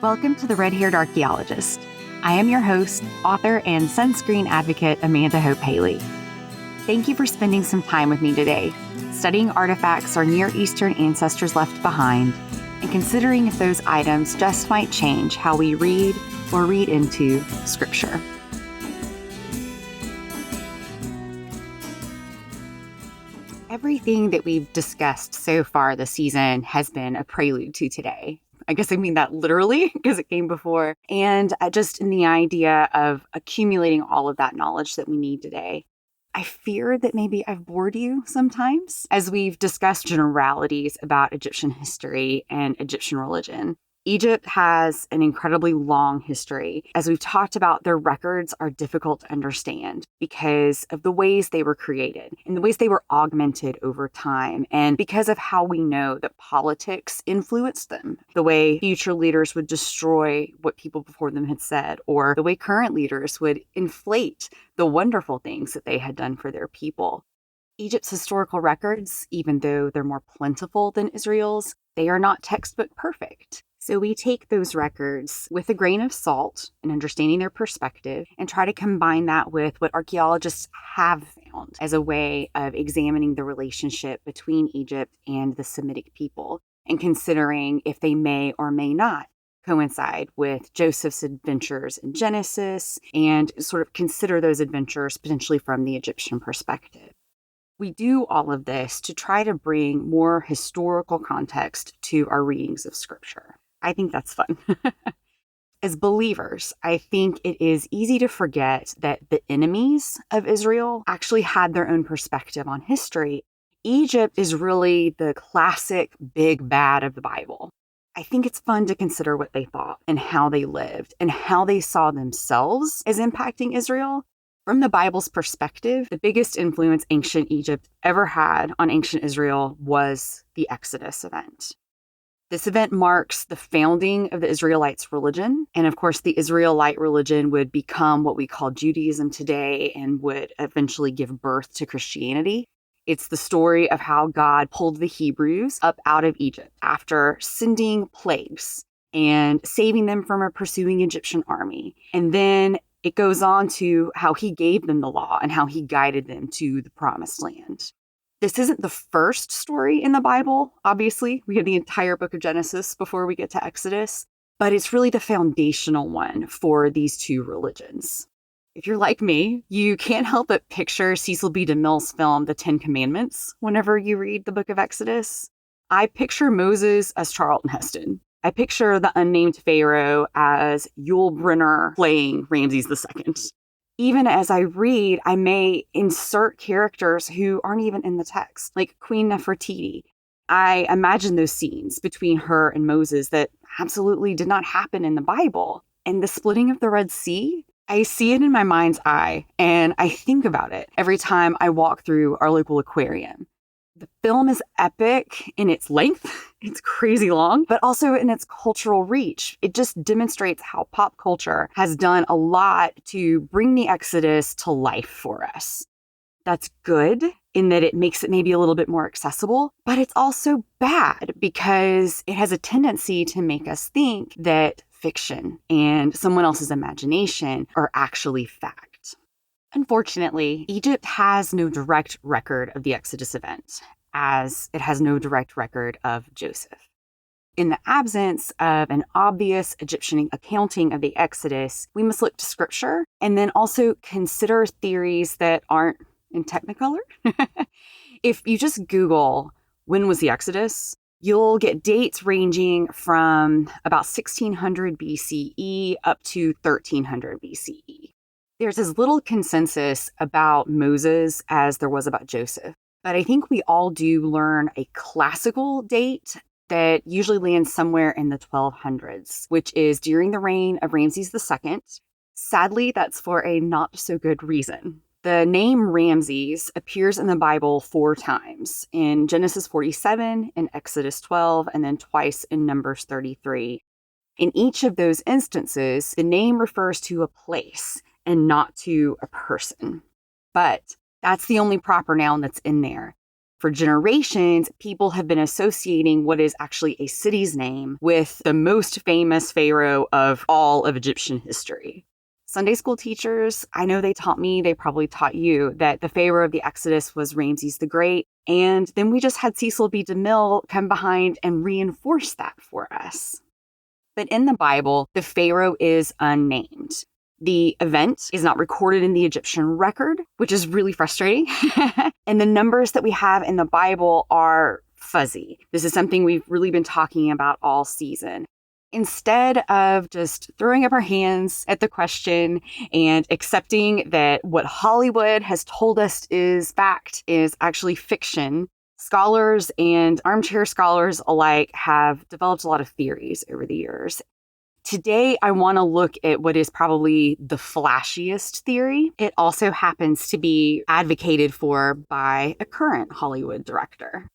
Welcome to The Red-Haired Archaeologist. I am your host, author, and sunscreen advocate, Amanda Hope Haley. Thank you for spending some time with me today, studying artifacts our Near Eastern ancestors left behind, and considering if those items just might change how we read or read into Scripture. Everything that we've discussed so far this season has been a prelude to today. I guess I mean that literally because it came before. And just in the idea of accumulating all of that knowledge that we need today. I fear that maybe I've bored you sometimes as we've discussed generalities about Egyptian history and Egyptian religion. Egypt has an incredibly long history. As we've talked about, their records are difficult to understand because of the ways they were created and the ways they were augmented over time, and because of how we know that politics influenced them, the way future leaders would destroy what people before them had said, or the way current leaders would inflate the wonderful things that they had done for their people. Egypt's historical records, even though they're more plentiful than Israel's, they are not textbook perfect. So we take those records with a grain of salt in understanding their perspective and try to combine that with what archaeologists have found as a way of examining the relationship between Egypt and the Semitic people and considering if they may or may not coincide with Joseph's adventures in Genesis and sort of consider those adventures potentially from the Egyptian perspective. We do all of this to try to bring more historical context to our readings of Scripture. I think that's fun. As believers, I think it is easy to forget that the enemies of Israel actually had their own perspective on history. Egypt is really the classic big bad of the Bible. I think it's fun to consider what they thought and how they lived and how they saw themselves as impacting Israel. From the Bible's perspective, the biggest influence ancient Egypt ever had on ancient Israel was the Exodus event. This event marks the founding of the Israelites' religion. And of course, the Israelite religion would become what we call Judaism today and would eventually give birth to Christianity. It's the story of how God pulled the Hebrews up out of Egypt after sending plagues and saving them from a pursuing Egyptian army. And then it goes on to how he gave them the law and how he guided them to the promised land. This isn't the first story in the Bible, obviously. We have the entire book of Genesis before we get to Exodus, but it's really the foundational one for these two religions. If you're like me, you can't help but picture Cecil B. DeMille's film, The Ten Commandments, whenever you read the book of Exodus. I picture Moses as Charlton Heston. I picture the unnamed Pharaoh as Yul Brynner playing Ramses II. Even as I read, I may insert characters who aren't even in the text, like Queen Nefertiti. I imagine those scenes between her and Moses that absolutely did not happen in the Bible. And the splitting of the Red Sea, I see it in my mind's eye, and I think about it every time I walk through our local aquarium. The film is epic in its length. It's crazy long, but also in its cultural reach. It just demonstrates how pop culture has done a lot to bring the Exodus to life for us. That's good in that it makes it maybe a little bit more accessible, but it's also bad because it has a tendency to make us think that fiction and someone else's imagination are actually fact. Unfortunately, Egypt has no direct record of the Exodus event, as it has no direct record of Joseph. In the absence of an obvious Egyptian accounting of the Exodus, we must look to Scripture and then also consider theories that aren't in Technicolor. If you just Google, when was the Exodus? You'll get dates ranging from about 1600 BCE up to 1300 BCE. There's as little consensus about Moses as there was about Joseph. But I think we all do learn a classical date that usually lands somewhere in the 1200s, which is during the reign of Ramses II. Sadly, that's for a not so good reason. The name Ramses appears in the Bible 4 times, in Genesis 47, in Exodus 12, and then twice in Numbers 33. In each of those instances, the name refers to a place and not to a person. But that's the only proper noun that's in there. For generations, people have been associating what is actually a city's name with the most famous pharaoh of all of Egyptian history. Sunday school teachers, I know they taught me, they probably taught you, that the pharaoh of the Exodus was Ramses the Great. And then we just had Cecil B. DeMille come behind and reinforce that for us. But in the Bible, the pharaoh is unnamed. The event is not recorded in the Egyptian record, which is really frustrating. And the numbers that we have in the Bible are fuzzy. This is something we've really been talking about all season. Instead of just throwing up our hands at the question and accepting that what Hollywood has told us is fact is actually fiction, scholars and armchair scholars alike have developed a lot of theories over the years. Today, I want to look at what is probably the flashiest theory. It also happens to be advocated for by a current Hollywood director.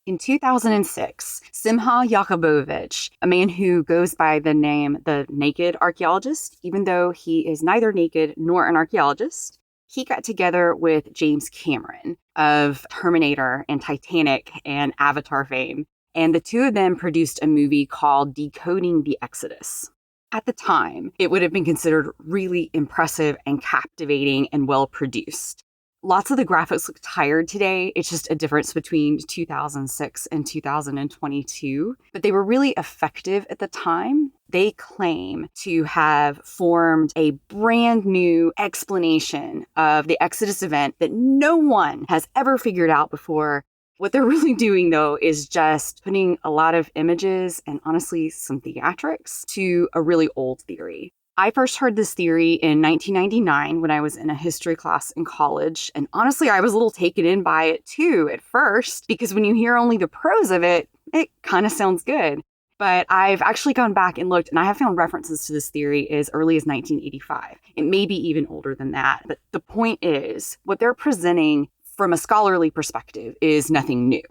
In 2006, Simha Yakubovich, a man who goes by the name the Naked Archaeologist, even though he is neither naked nor an archaeologist, he got together with James Cameron of Terminator and Titanic and Avatar fame, and the two of them produced a movie called Decoding the Exodus. At the time, it would have been considered really impressive and captivating and well produced. Lots of the graphics look tired today. It's just a difference between 2006 and 2022. But they were really effective at the time. They claim to have formed a brand new explanation of the Exodus event that no one has ever figured out before. What they're really doing, though, is just putting a lot of images and honestly some theatrics to a really old theory. I first heard this theory in 1999 when I was in a history class in college. And honestly, I was a little taken in by it too at first, because when you hear only the prose of it, it kind of sounds good. But I've actually gone back and looked, and I have found references to this theory as early as 1985. It may be even older than that. But the point is, what they're presenting from a scholarly perspective is nothing new.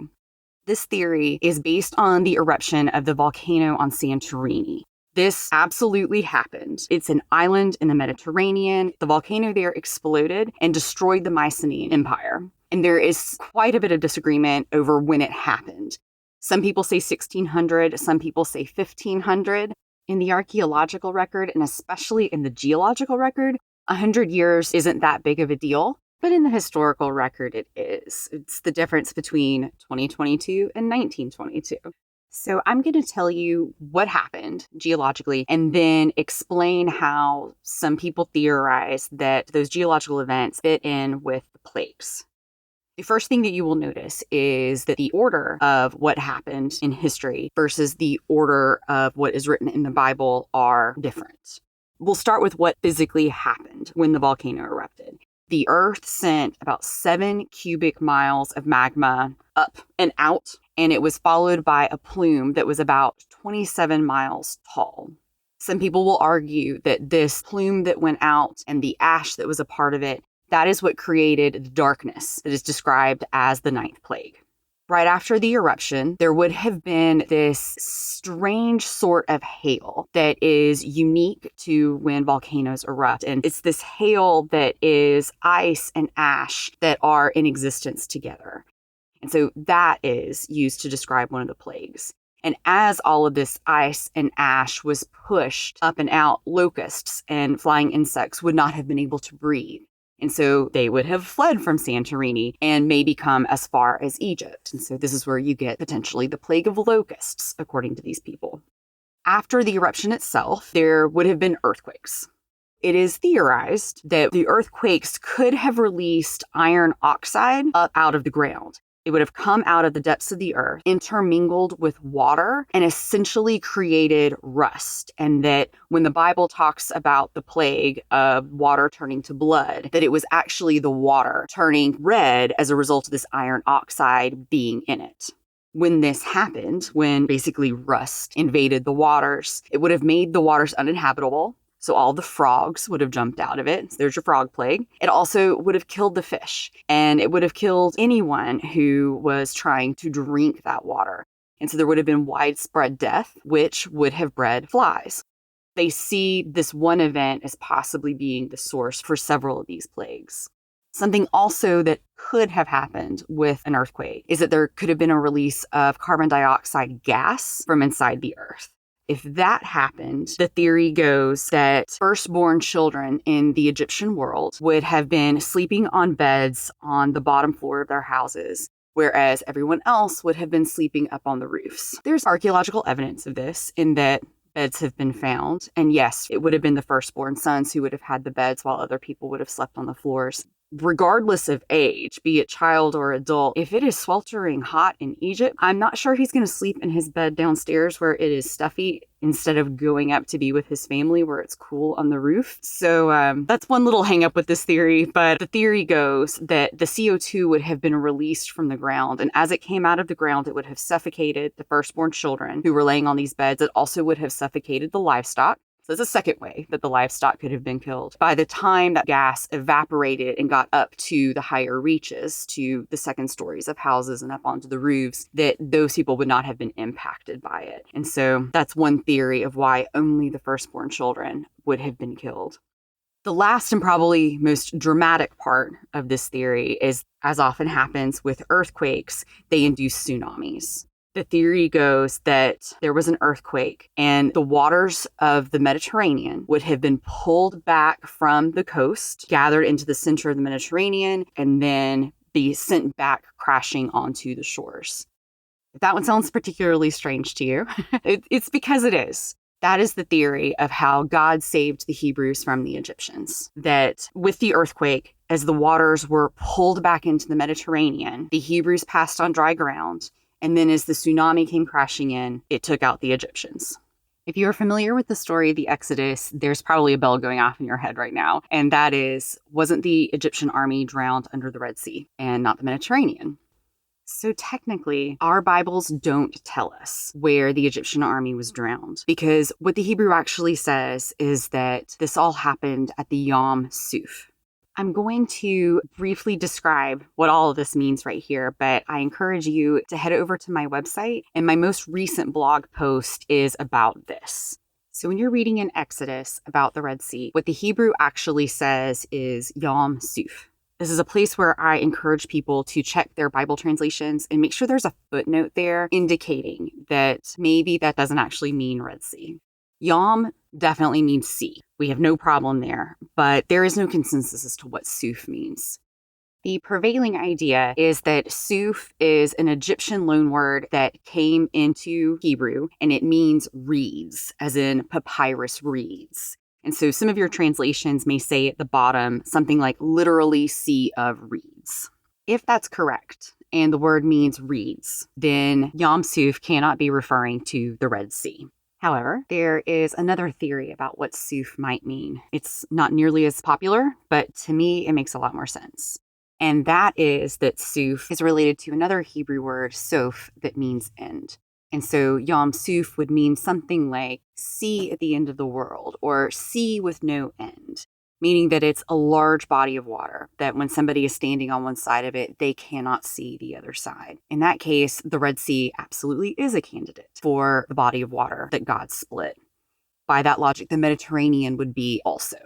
This theory is based on the eruption of the volcano on Santorini. This absolutely happened. It's an island in the Mediterranean. The volcano there exploded and destroyed the Mycenaean Empire. And there is quite a bit of disagreement over when it happened. Some people say 1600, some people say 1500. In the archaeological record, and especially in the geological record, 100 years isn't that big of a deal. But in the historical record, it is. It's the difference between 2022 and 1922. So I'm going to tell you what happened geologically and then explain how some people theorize that those geological events fit in with the plagues. The first thing that you will notice is that the order of what happened in history versus the order of what is written in the Bible are different. We'll start with what physically happened when the volcano erupted. The earth sent about 7 cubic miles of magma up and out, and it was followed by a plume that was about 27 miles tall. Some people will argue that this plume that went out and the ash that was a part of it, that is what created the darkness that is described as the ninth plague. Right after the eruption, there would have been this strange sort of hail that is unique to when volcanoes erupt. And it's this hail that is ice and ash that are in existence together. And so that is used to describe one of the plagues. And as all of this ice and ash was pushed up and out, locusts and flying insects would not have been able to breathe. And so they would have fled from Santorini and maybe come as far as Egypt. And so this is where you get potentially the plague of locusts, according to these people. After the eruption itself, there would have been earthquakes. It is theorized that the earthquakes could have released iron oxide up out of the ground. It would have come out of the depths of the earth, intermingled with water, and essentially created rust. And that when the Bible talks about the plague of water turning to blood, that it was actually the water turning red as a result of this iron oxide being in it. When this happened, when basically rust invaded the waters, it would have made the waters uninhabitable. So all the frogs would have jumped out of it. So there's your frog plague. It also would have killed the fish, and it would have killed anyone who was trying to drink that water. And so there would have been widespread death, which would have bred flies. They see this one event as possibly being the source for several of these plagues. Something also that could have happened with an earthquake is that there could have been a release of carbon dioxide gas from inside the earth. If that happened, the theory goes that firstborn children in the Egyptian world would have been sleeping on beds on the bottom floor of their houses, whereas everyone else would have been sleeping up on the roofs. There's archaeological evidence of this in that beds have been found. And yes, it would have been the firstborn sons who would have had the beds while other people would have slept on the floors. Regardless of age, be it child or adult, if it is sweltering hot in Egypt, I'm not sure he's going to sleep in his bed downstairs where it is stuffy instead of going up to be with his family where it's cool on the roof. So that's one little hang up with this theory. But the theory goes that the CO2 would have been released from the ground. And as it came out of the ground, it would have suffocated the firstborn children who were laying on these beds. It also would have suffocated the livestock. So that's a second way that the livestock could have been killed. By the time that gas evaporated and got up to the higher reaches, to the second stories of houses and up onto the roofs, that those people would not have been impacted by it. And so that's one theory of why only the firstborn children would have been killed. The last and probably most dramatic part of this theory is, as often happens with earthquakes, they induce tsunamis. The theory goes that there was an earthquake and the waters of the Mediterranean would have been pulled back from the coast, gathered into the center of the Mediterranean, and then be sent back crashing onto the shores. If that one sounds particularly strange to you, it's because it is. That is the theory of how God saved the Hebrews from the Egyptians. That with the earthquake, as the waters were pulled back into the Mediterranean, the Hebrews passed on dry ground. And then as the tsunami came crashing in, it took out the Egyptians. If you're familiar with the story of the Exodus, there's probably a bell going off in your head right now. And that is, wasn't the Egyptian army drowned under the Red Sea and not the Mediterranean? So technically, our Bibles don't tell us where the Egyptian army was drowned, because what the Hebrew actually says is that this all happened at the Yam Suf. I'm going to briefly describe what all of this means right here, but I encourage you to head over to my website, and my most recent blog post is about this. So when you're reading in Exodus about the Red Sea, what the Hebrew actually says is Yam Suf. This is a place where I encourage people to check their Bible translations and make sure there's a footnote there indicating that maybe that doesn't actually mean Red Sea. Yam definitely means sea. We have no problem there, but there is no consensus as to what Suf means. The prevailing idea is that Suf is an Egyptian loanword that came into Hebrew, and it means reeds, as in papyrus reeds. And so some of your translations may say at the bottom something like literally sea of reeds. If that's correct, and the word means reeds, then Yam Suf cannot be referring to the Red Sea. However, there is another theory about what Suf might mean. It's not nearly as popular, but to me, it makes a lot more sense. And that is that Suf is related to another Hebrew word, Sof, that means end. And so Yam Suf would mean something like sea at the end of the world, or sea with no end, meaning that it's a large body of water, that when somebody is standing on one side of it, they cannot see the other side. In that case, the Red Sea absolutely is a candidate for the body of water that God split. By that logic, the Mediterranean would be also.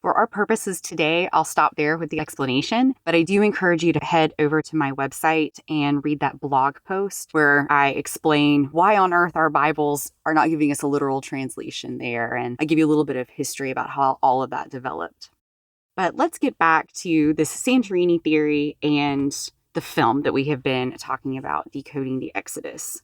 For our purposes today, I'll stop there with the explanation, but I do encourage you to head over to my website and read that blog post where I explain why on earth our Bibles are not giving us a literal translation there, and I give you a little bit of history about how all of that developed. But let's get back to this Santorini theory and the film that we have been talking about, Decoding the Exodus.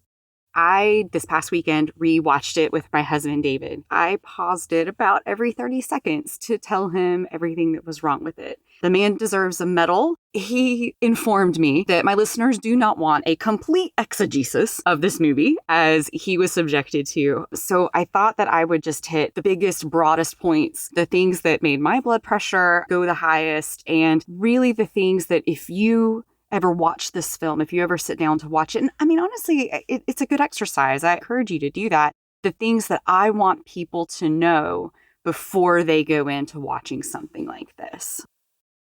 I, this past weekend, rewatched it with my husband, David. I paused it about every 30 seconds to tell him everything that was wrong with it. The man deserves a medal. He informed me that my listeners do not want a complete exegesis of this movie, as he was subjected to. So I thought that I would just hit the biggest, broadest points, the things that made my blood pressure go the highest, and really the things that if you ever watch this film, if you ever sit down to watch it, and I mean, honestly, it's a good exercise. I encourage you to do that. The things that I want people to know before they go into watching something like this.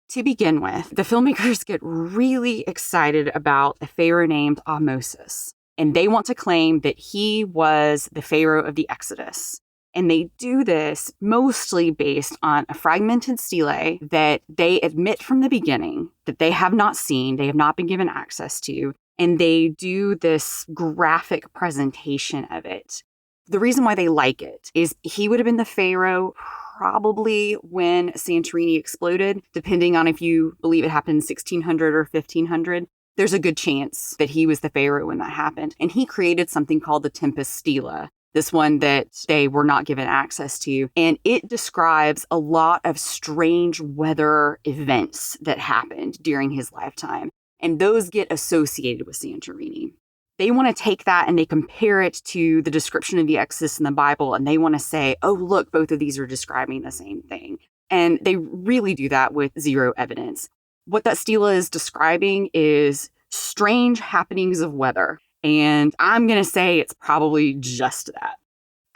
To begin with, the filmmakers get really excited about a pharaoh named Ahmosis, and they want to claim that he was the pharaoh of the Exodus. And they do this mostly based on a fragmented stele that they admit from the beginning that they have not seen, they have not been given access to, and they do this graphic presentation of it. The reason why they like it is he would have been the Pharaoh probably when Santorini exploded, depending on if you believe it happened in 1600 or 1500. There's a good chance that he was the Pharaoh when that happened. And he created something called the Tempest Stela, this one that they were not given access to. And it describes a lot of strange weather events that happened during his lifetime. And those get associated with Santorini. They want to take that and they compare it to the description of the Exodus in the Bible. And they want to say, oh, look, both of these are describing the same thing. And they really do that with zero evidence. What that stela is describing is strange happenings of weather. And I'm going to say it's probably just that.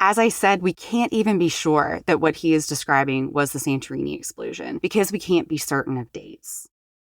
As I said, we can't even be sure that what he is describing was the Santorini explosion because we can't be certain of dates.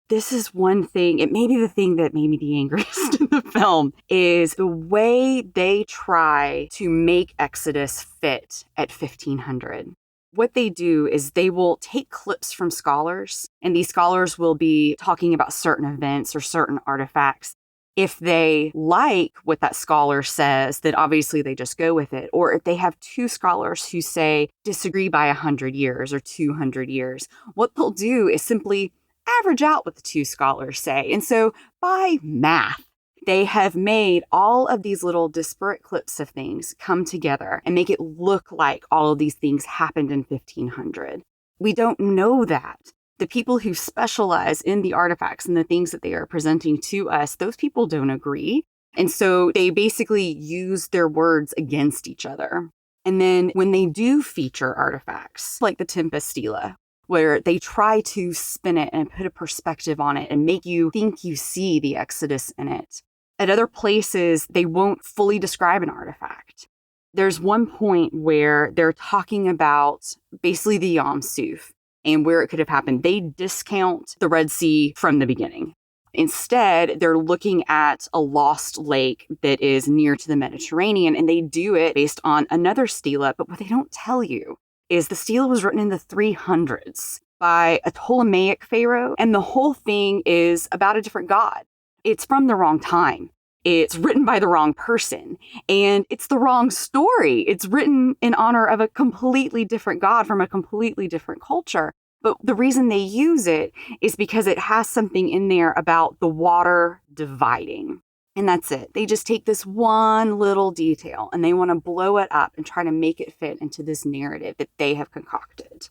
This is one thing, it may be the thing that made me the angriest in the film, is the way they try to make Exodus fit at 1500. What they do is they will take clips from scholars, and these scholars will be talking about certain events or certain artifacts. If they like what that scholar says, then obviously they just go with it. Or if they have two scholars who say disagree by 100 years or 200 years, what they'll do is simply average out what the two scholars say. And so by math, they have made all of these little disparate clips of things come together and make it look like all of these things happened in 1500. We don't know that. The people who specialize in the artifacts and the things that they are presenting to us, those people don't agree. And so they basically use their words against each other. And then when they do feature artifacts like the Tempest Stela, where they try to spin it and put a perspective on it and make you think you see the Exodus in it. At other places, they won't fully describe an artifact. There's one point where they're talking about basically the Yam Suf and where it could have happened. They discount the Red Sea from the beginning. Instead, they're looking at a lost lake that is near to the Mediterranean, and they do it based on another stela. But what they don't tell you is the stela was written in the 300s by a Ptolemaic pharaoh, and the whole thing is about a different god. It's from the wrong time. It's written by the wrong person, and it's the wrong story. It's written in honor of a completely different god from a completely different culture. But the reason they use it is because it has something in there about the water dividing. And that's it. They just take this one little detail and they want to blow it up and try to make it fit into this narrative that they have concocted.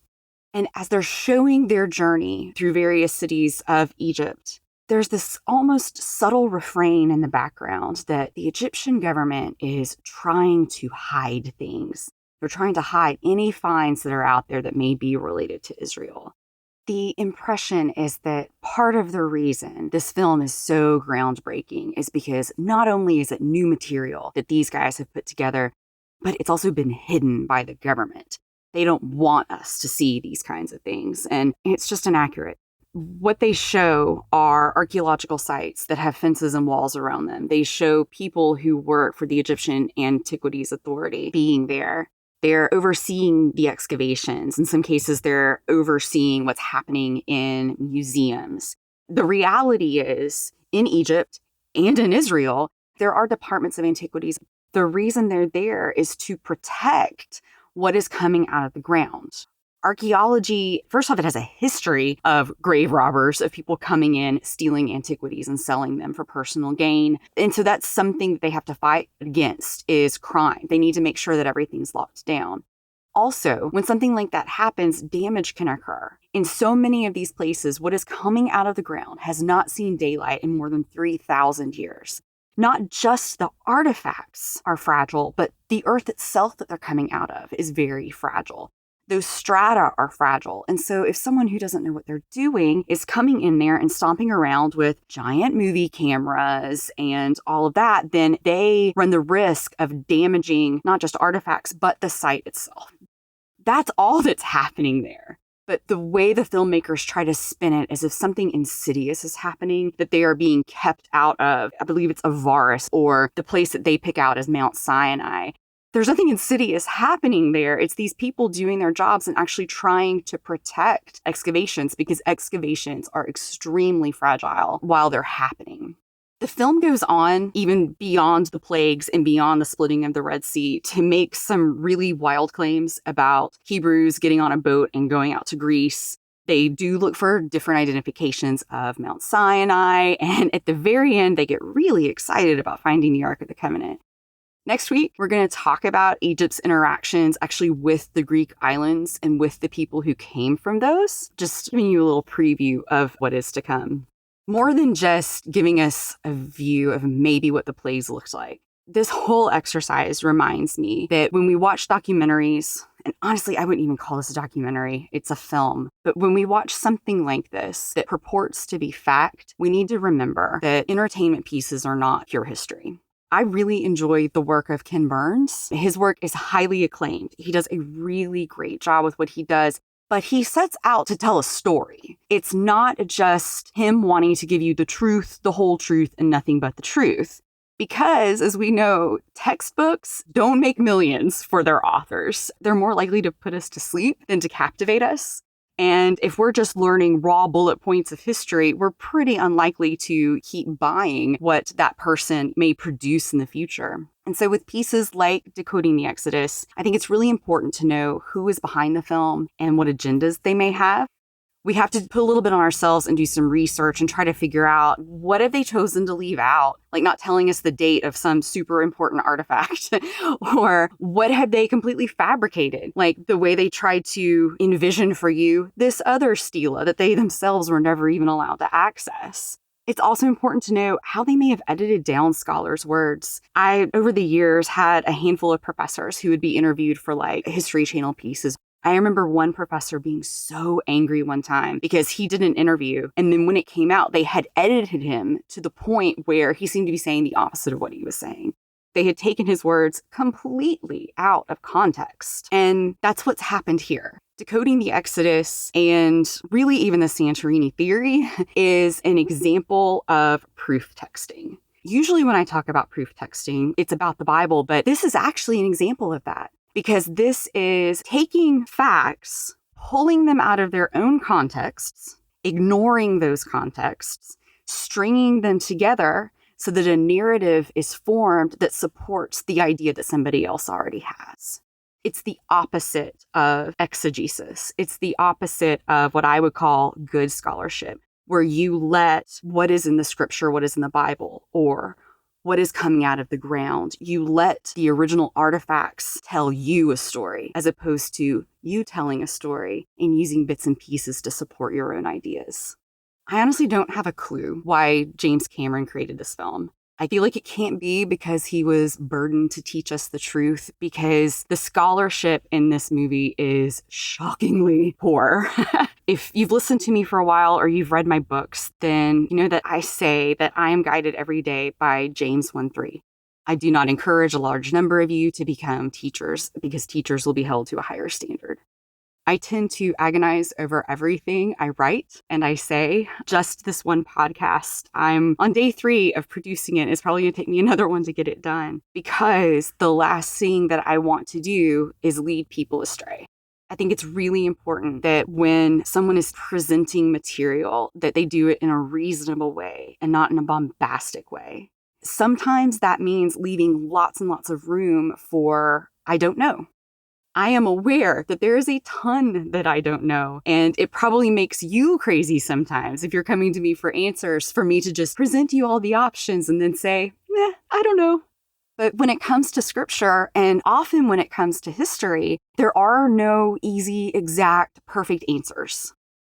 And as they're showing their journey through various cities of Egypt, there's this almost subtle refrain in the background that the Egyptian government is trying to hide things. They're trying to hide any finds that are out there that may be related to Israel. The impression is that part of the reason this film is so groundbreaking is because not only is it new material that these guys have put together, but it's also been hidden by the government. They don't want us to see these kinds of things, and it's just inaccurate. What they show are archaeological sites that have fences and walls around them. They show people who work for the Egyptian Antiquities Authority being there. They're overseeing the excavations. In some cases, they're overseeing what's happening in museums. The reality is, in Egypt and in Israel, there are departments of antiquities. The reason they're there is to protect what is coming out of the ground. Archaeology, first off, it has a history of grave robbers, of people coming in, stealing antiquities and selling them for personal gain. And so that's something that they have to fight against is crime. They need to make sure that everything's locked down. Also, when something like that happens, damage can occur. In so many of these places, what is coming out of the ground has not seen daylight in more than 3,000 years. Not just the artifacts are fragile, but the earth itself that they're coming out of is very fragile. Those strata are fragile. And so if someone who doesn't know what they're doing is coming in there and stomping around with giant movie cameras and all of that, then they run the risk of damaging not just artifacts, but the site itself. That's all that's happening there. But the way the filmmakers try to spin it as if something insidious is happening, that they are being kept out of, I believe it's Avaris, or the place that they pick out as Mount Sinai. there's nothing insidious happening there. It's these people doing their jobs and actually trying to protect excavations because excavations are extremely fragile while they're happening. The film goes on even beyond the plagues and beyond the splitting of the Red Sea to make some really wild claims about Hebrews getting on a boat and going out to Greece. They do look for different identifications of Mount Sinai, and at the very end, they get really excited about finding the Ark of the Covenant. Next week, we're going to talk about Egypt's interactions actually with the Greek islands and with the people who came from those, just giving you a little preview of what is to come. More than just giving us a view of maybe what the plagues looked like. This whole exercise reminds me that when we watch documentaries, and honestly, I wouldn't even call this a documentary, it's a film. But when we watch something like this that purports to be fact, we need to remember that entertainment pieces are not pure history. I really enjoy the work of Ken Burns. His work is highly acclaimed. He does a really great job with what he does, but he sets out to tell a story. It's not just him wanting to give you the truth, the whole truth, and nothing but the truth. Because, as we know, textbooks don't make millions for their authors. They're more likely to put us to sleep than to captivate us. And if we're just learning raw bullet points of history, we're pretty unlikely to keep buying what that person may produce in the future. And so with pieces like Decoding the Exodus, I think it's really important to know who is behind the film and what agendas they may have. We have to put a little bit on ourselves and do some research and try to figure out what have they chosen to leave out, like not telling us the date of some super important artifact, or what have they completely fabricated, like the way they tried to envision for you this other stela that they themselves were never even allowed to access. It's also important to know how they may have edited down scholars' words. I, over the years, had a handful of professors who would be interviewed for like History Channel pieces. I remember one professor being so angry one time because he did an interview, and then when it came out, they had edited him to the point where he seemed to be saying the opposite of what he was saying. They had taken his words completely out of context, and that's what's happened here. Decoding the Exodus, and really even the Santorini theory, is an example of proof texting. Usually when I talk about proof texting, it's about the Bible, but this is actually an example of that. Because this is taking facts, pulling them out of their own contexts, ignoring those contexts, stringing them together so that a narrative is formed that supports the idea that somebody else already has. It's the opposite of exegesis. It's the opposite of what I would call good scholarship, where you let what is in the scripture, what is in the Bible, or what is coming out of the ground. You let the original artifacts tell you a story, as opposed to you telling a story and using bits and pieces to support your own ideas. I honestly don't have a clue why James Cameron created this film. I feel like it can't be because he was burdened to teach us the truth, because the scholarship in this movie is shockingly poor. If you've listened to me for a while or you've read my books, then you know that I say that I am guided every day by James 1:3. I do not encourage a large number of you to become teachers, because teachers will be held to a higher standard. I tend to agonize over everything I write and I say. Just this one podcast, I'm on day 3 of producing it. It's probably going to take me another one to get it done, because the last thing that I want to do is lead people astray. I think it's really important that when someone is presenting material, that they do it in a reasonable way and not in a bombastic way. Sometimes that means leaving lots and lots of room for I don't know. I am aware that there is a ton that I don't know, and it probably makes you crazy sometimes if you're coming to me for answers, for me to just present you all the options and then say, I don't know. But when it comes to scripture, and often when it comes to history, there are no easy, exact, perfect answers.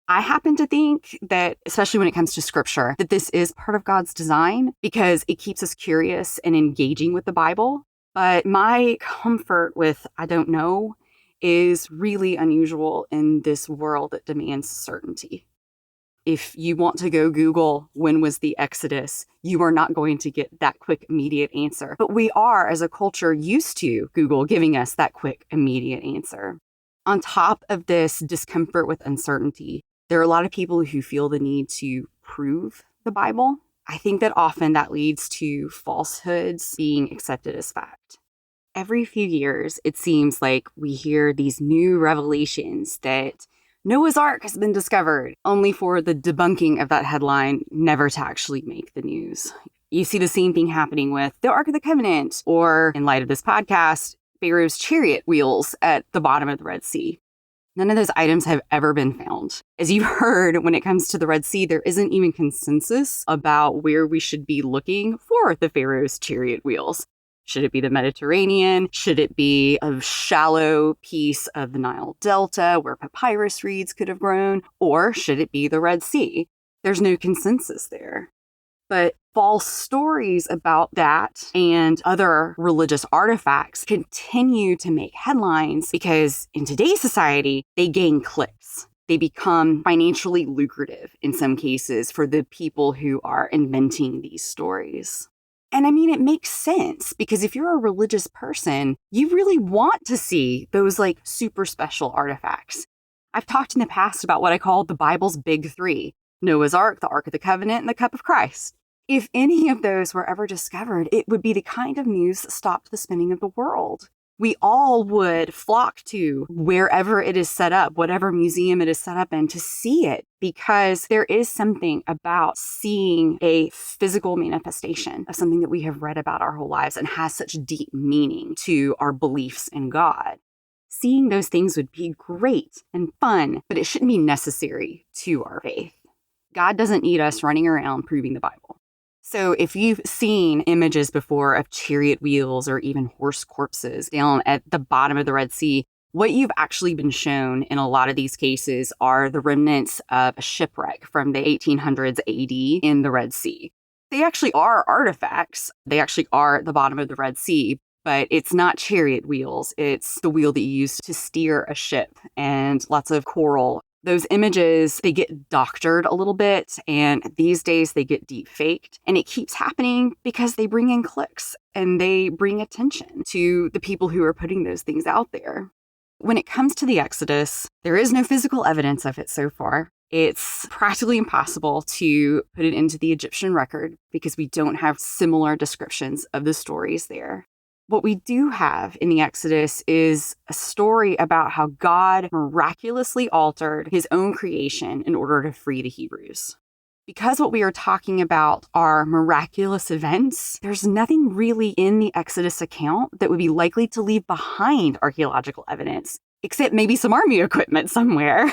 I happen to think that, especially when it comes to scripture, that this is part of God's design because it keeps us curious and engaging with the Bible. But my comfort with I don't know is really unusual in this world that demands certainty. If you want to go Google when was the Exodus, you are not going to get that quick, immediate answer. But we are, as a culture, used to Google giving us that quick, immediate answer. On top of this discomfort with uncertainty, there are a lot of people who feel the need to prove the Bible. I think that often that leads to falsehoods being accepted as fact. every few years, it seems like we hear these new revelations that Noah's Ark has been discovered, only for the debunking of that headline never to actually make the news. You see the same thing happening with the Ark of the Covenant, or in light of this podcast, Pharaoh's chariot wheels at the bottom of the Red Sea. None of those items have ever been found. As you've heard, when it comes to the Red Sea, there isn't even consensus about where we should be looking for the Pharaoh's chariot wheels. Should it be the Mediterranean? Should it be a shallow piece of the Nile Delta where papyrus reeds could have grown? Or should it be the Red Sea? There's no consensus there. But false stories about that and other religious artifacts continue to make headlines because in today's society, they gain clicks. They become financially lucrative in some cases for the people who are inventing these stories. And I mean, it makes sense because if you're a religious person, you really want to see those like super special artifacts. I've talked in the past about what I call the Bible's big three: Noah's Ark, the Ark of the Covenant, and the Cup of Christ. If any of those were ever discovered, it would be the kind of news that stopped the spinning of the world. We all would flock to wherever it is set up, whatever museum it is set up in, to see it, because there is something about seeing a physical manifestation of something that we have read about our whole lives and has such deep meaning to our beliefs in God. Seeing those things would be great and fun, but it shouldn't be necessary to our faith. God doesn't need us running around proving the Bible. So if you've seen images before of chariot wheels or even horse corpses down at the bottom of the Red Sea, what you've actually been shown in a lot of these cases are the remnants of a shipwreck from the 1800s AD in the Red Sea. They actually are artifacts. They actually are at the bottom of the Red Sea, but it's not chariot wheels. It's the wheel that you use to steer a ship and lots of coral. Those images, they get doctored a little bit, and these days they get deep faked. And it keeps happening because they bring in clicks and they bring attention to the people who are putting those things out there. When it comes to the Exodus, there is no physical evidence of it so far. It's practically impossible to put it into the Egyptian record because we don't have similar descriptions of the stories there. What we do have in the Exodus is a story about how God miraculously altered his own creation in order to free the Hebrews. Because what we are talking about are miraculous events, there's nothing really in the Exodus account that would be likely to leave behind archaeological evidence, except maybe some army equipment somewhere.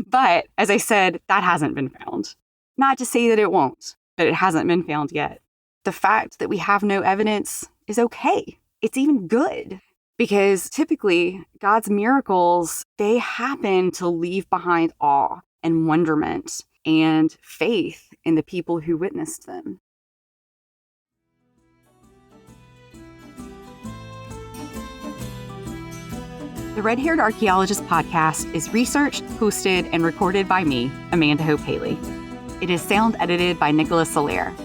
But as I said, that hasn't been found. Not to say that it won't, but it hasn't been found yet. The fact that we have no evidence is okay. It's even good, because typically God's miracles, they happen to leave behind awe and wonderment and faith in the people who witnessed them. The Red-Haired Archaeologist podcast is researched, hosted, and recorded by me, Amanda Hope Haley. It is sound edited by Nicholas Allaire.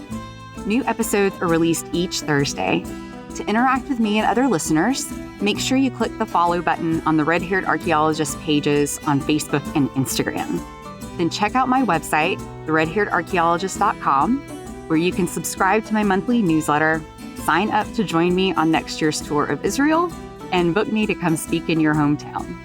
New episodes are released each Thursday. To interact with me and other listeners, make sure you click the follow button on the Red-Haired Archaeologist pages on Facebook and Instagram. Then check out my website, theredhairedarchaeologist.com, where you can subscribe to my monthly newsletter, sign up to join me on next year's tour of Israel, and book me to come speak in your hometown.